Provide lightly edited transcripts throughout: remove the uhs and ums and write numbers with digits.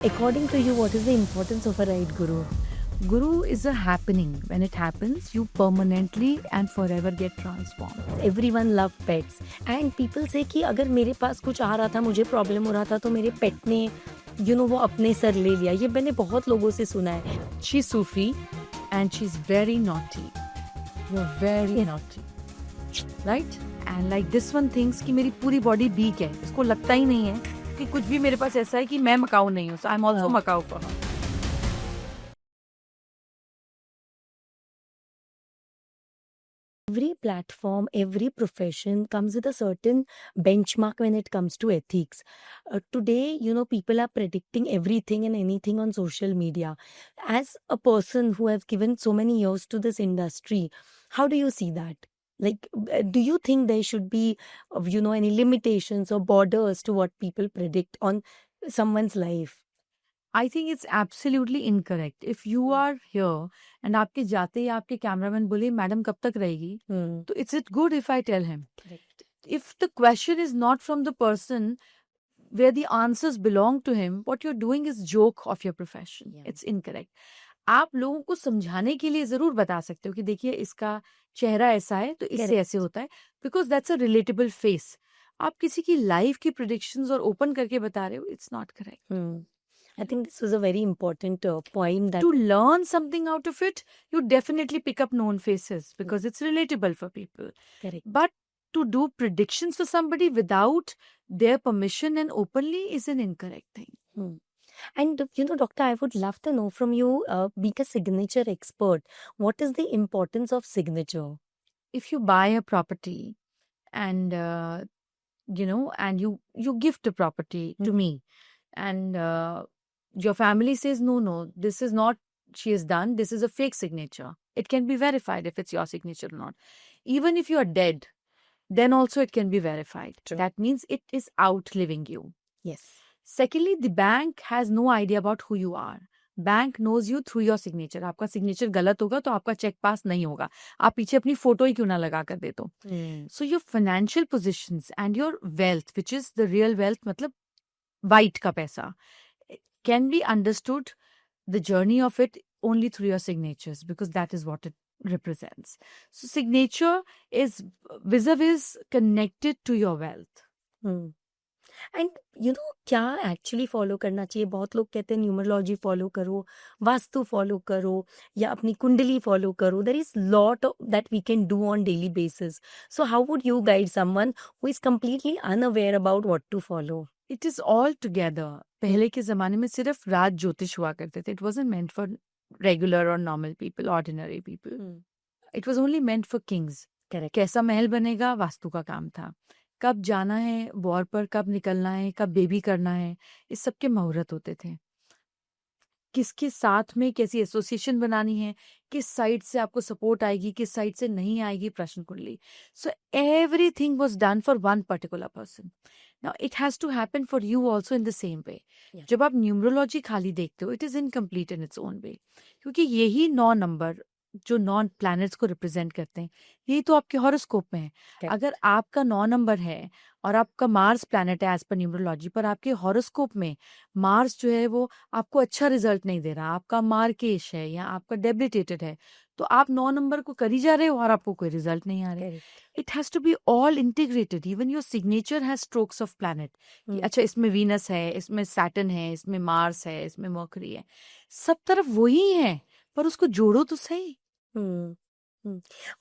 According to you, what is the importance of a right guru? Guru is a happening. When it happens, you permanently and forever get transformed. Everyone love pets and people say कि अगर मेरे पास कुछ आ रहा था, मुझे problem हो रहा था तो मेरे पेट ने वो अपने सर ले लिया. ये मैंने बहुत लोगों से सुना है. She's Sufi and she's very naughty. You're very naughty. Right? And like this one thinks कि मेरी पूरी बॉडी वीक है. उसको लगता ही नहीं है कि कुछ भी मेरे पास ऐसा है कि मैं मकाऊ नहीं हूँ. So I'm also Macau for her. Every platform, every profession comes with a certain benchmark when it comes to ethics. Today, people are predicting everything and anything on social media. As a person who has given so many years to this industry, how do you see that? Like, do you think there should be, any limitations or borders to what people predict on someone's life? I think it's absolutely incorrect. If you are here and आपके जाते ही आपके cameraman बोले madam कब तक रहेगी, तो it's it good if I tell him. Correct. If the question is not from the person where the answers belong to him, what you're doing is joke of your profession. Yeah. It's incorrect. आप लोगों को समझाने के लिए जरूर बता सकते हो कि देखिए इसका चेहरा ऐसा है तो इससे Correct. ऐसे होता है, because that's a relatable face. आप किसी की लाइफ की प्रिडिक्शंस और ओपन करके बता रहे हो, it's not correct. I think this was a very important point that To learn something out of it, you definitely pick up known faces because it's relatable for people. correct. But to do predictions for somebody without their permission and openly is an incorrect thing. And doctor, I would love to know from you, being a signature expert, what is the importance of signature? If you buy a property and and you gift a property to me, and your family says no, this is not she has done, this is a fake signature, it can be verified if it's your signature or not. Even if you are dead, then also it can be verified. True. That means it is outliving you. Yes. Secondly, the bank has no idea about who you are. Bank knows you through your signature. आपका signature गलत होगा तो आपका cheque pass नहीं होगा. आप पीछे अपनी फोटो ही क्यों ना लगा कर दे. तो so your financial positions and your wealth, which is the real wealth, मतलब वाइट का पैसा, can be understood the journey of it only through your signatures, because that is what it represents. So signature is vis-a-vis connected to your wealth. And क्या actually follow करना चाहिए? बहुत लोग कहते हैं न्यूमरोलॉजी फॉलो करो, वास्तु फॉलो करो, या अपनी कुंडली फॉलो करो. There is lot that we can do on daily basis. So how would you guide someone who is completely unaware about what to follow? It is all together. पहले के जमाने में सिर्फ राज ज्योतिष हुआ करते थे. It wasn't meant for regular और normal people, ordinary people. It was only meant for kings. कैसा महल बनेगा, वास्तु का काम था. कब जाना है वॉर पर, कब निकलना है, कब बेबी करना है, इस सब के मुहूर्त होते थे. किसके साथ में कैसी एसोसिएशन बनानी है, किस साइड से आपको सपोर्ट आएगी, किस साइड से नहीं आएगी, प्रश्न कुंडली. So everything was done for one particular person. Now it has to happen for you also in the same way. जब आप न्यूमरोलॉजी खाली देखते हो, it is incomplete in its own way, क्योंकि यही 9 नंबर जो 9 प्लैनेट्स को रिप्रेजेंट करते हैं, यही तो आपके हॉरोस्कोप में है. अगर आपका 9 नंबर है और आपका मार्स प्लैनेट है एज पर न्यूमरोलॉजी, पर आपके हॉरोस्कोप में मार्स जो है वो आपको अच्छा रिजल्ट नहीं दे रहा, आपका मार्केश है या आपका डेबिलिटेटेड है, तो आप 9 नंबर को कर ही जा रहे हो और आपको कोई रिजल्ट नहीं आ रहा है. It has to be all integrated. Even your signature has strokes of planet. अच्छा, इसमें वीनस है, इसमें सैटर्न है, इसमें मार्स है, इसमें मर्करी है, सब तरफ वही है, पर उसको जोड़ो तो सही.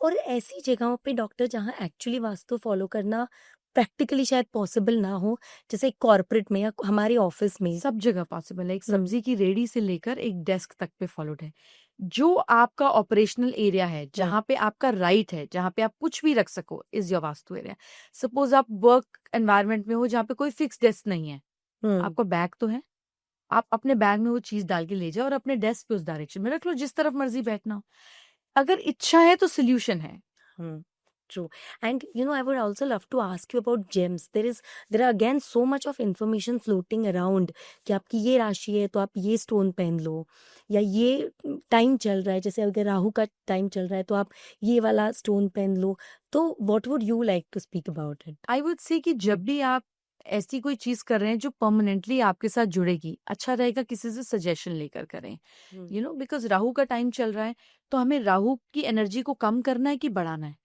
और ऐसी जगहों पे डॉक्टर जहाँ एक्चुअली वास्तु फॉलो करना प्रैक्टिकली शायद पॉसिबल ना हो, जैसे कॉर्पोरेट में या हमारे ऑफिस में, सब जगह पॉसिबल है. एक सब्जी की रेडी से लेकर एक डेस्क तक पे फॉलोड है. जो आपका ऑपरेशनल एरिया है, जहाँ पे आपका राइट है, जहाँ पे आप कुछ भी रख सको, is your vastu area. Suppose आप वर्क एनवायरनमेंट में हो जहाँ पे कोई फिक्स डेस्क नहीं है, आपका बैग तो है, आप अपने बैग में वो चीज डाल के ले जाओ और अपने डेस्क पे उस डायरेक्शन में रख लो, जिस तरफ मर्जी बैठना हो. अगर इच्छा है तो सोल्यूशन है. True. And I would also love to ask you about gems. There are again so much of information floating around कि आपकी ये राशि है तो आप ये स्टोन पहन लो, या ये टाइम चल रहा है, जैसे अगर राहु का टाइम चल रहा है तो आप ये वाला स्टोन पहन लो. तो what would you like to speak about it? I would say कि जब भी आप ऐसी कोई चीज कर रहे हैं जो परमानेंटली आपके साथ जुड़ेगी, अच्छा रहेगा किसी से सजेशन लेकर करें, यू नो, बिकॉज राहु का टाइम चल रहा है, तो हमें राहु की एनर्जी को कम करना है कि बढ़ाना है।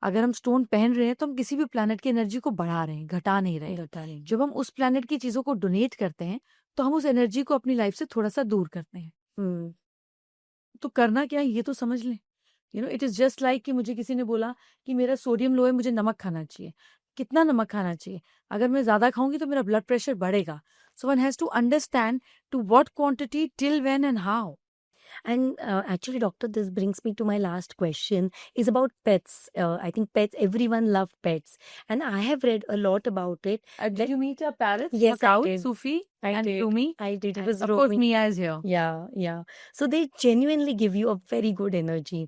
अगर हम स्टोन पहन रहे हैं तो हम किसी भी प्लैनेट की एनर्जी को बढ़ा रहे हैं, घटा नहीं रहे। जब हम उस प्लैनेट की चीजों को डोनेट करते हैं तो हम उस एनर्जी को अपनी लाइफ से थोड़ा सा दूर करते हैं। तो करना क्या है ये तो समझ लें। You know, it is just like कि मुझे किसी ने बोला कि मेरा सोडियम लो है, मुझे नमक खाना चाहिए। कितना नमक खाना चाहिए? अगर मैं ज्यादा खाऊंगी तो मेरा ब्लड प्रेशर बढ़ेगा। So one has to understand to what quantity, till when and how. And actually, doctor, this brings me to my last question is about pets. I think pets, everyone love pets. And I have read a lot about it. Did you meet our parrots? Yes, I Macaw, did. Sufi, I and did. Tumi? I did. It And was of course, roaming. Mia is here. Yeah, yeah. So they genuinely give you a very good energy.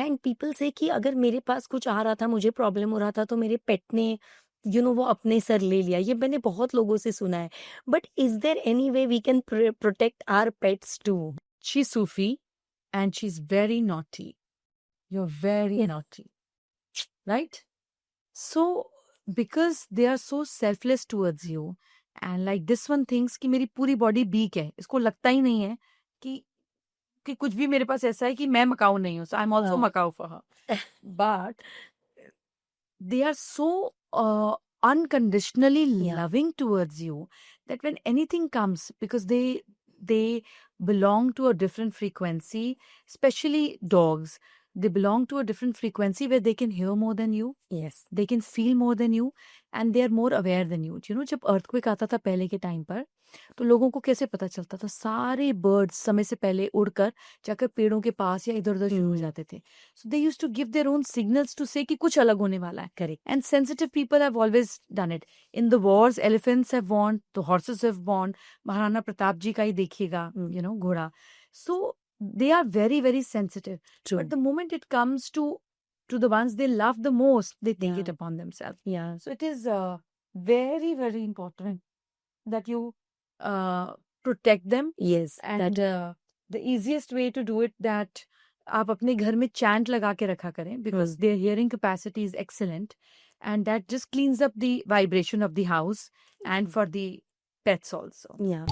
And people say कि अगर मेरे पास कुछ आ रहा था, मुझे problem हो रहा था, तो मेरे पेट ने वो अपने सर ले लिया। ये मैंने बहुत लोगों से सुना है। But is there any way we can protect our pets too? She's Sufi and she's very naughty. You're very naughty. Right? So, because they are so selfless towards you, and like this one thinks कि मेरी पूरी body weak है, इसको लगता ही नहीं है कि कुछ भी मेरे पास ऐसा है कि मैं मकाऊ नहीं हूँ, so I'm also Macau for her. But they are so unconditionally loving towards you that when anything comes, because they belong to a different frequency, especially dogs, they belong to a different frequency where they can hear more than you. Yes. They can feel more than you, and they are more aware than you. You know, जब earthquake आता था पहले के time पर, तो लोगों को कैसे पता चलता था? सारे birds समय से पहले उड़कर जाकर पेड़ों के पास या इधर उधर शुरू हो जाते थे. So they used to give their own signals to say कि कुछ अलग होने वाला है. Correct. And sensitive people have always done it. In the wars, elephants have won, the horses have won. Maharana Pratap जी का ही देखिएगा, you know, घोड़ा. So they are very, very sensitive. True. But the moment it comes to the ones they love the most, they take it upon themselves. Yeah. So it is very, very important that you protect them. Yes. And the easiest way to do it, that आप अपने घर में chant लगा के रखा करें, because their hearing capacity is excellent, and that just cleans up the vibration of the house and for the pets also. Yeah.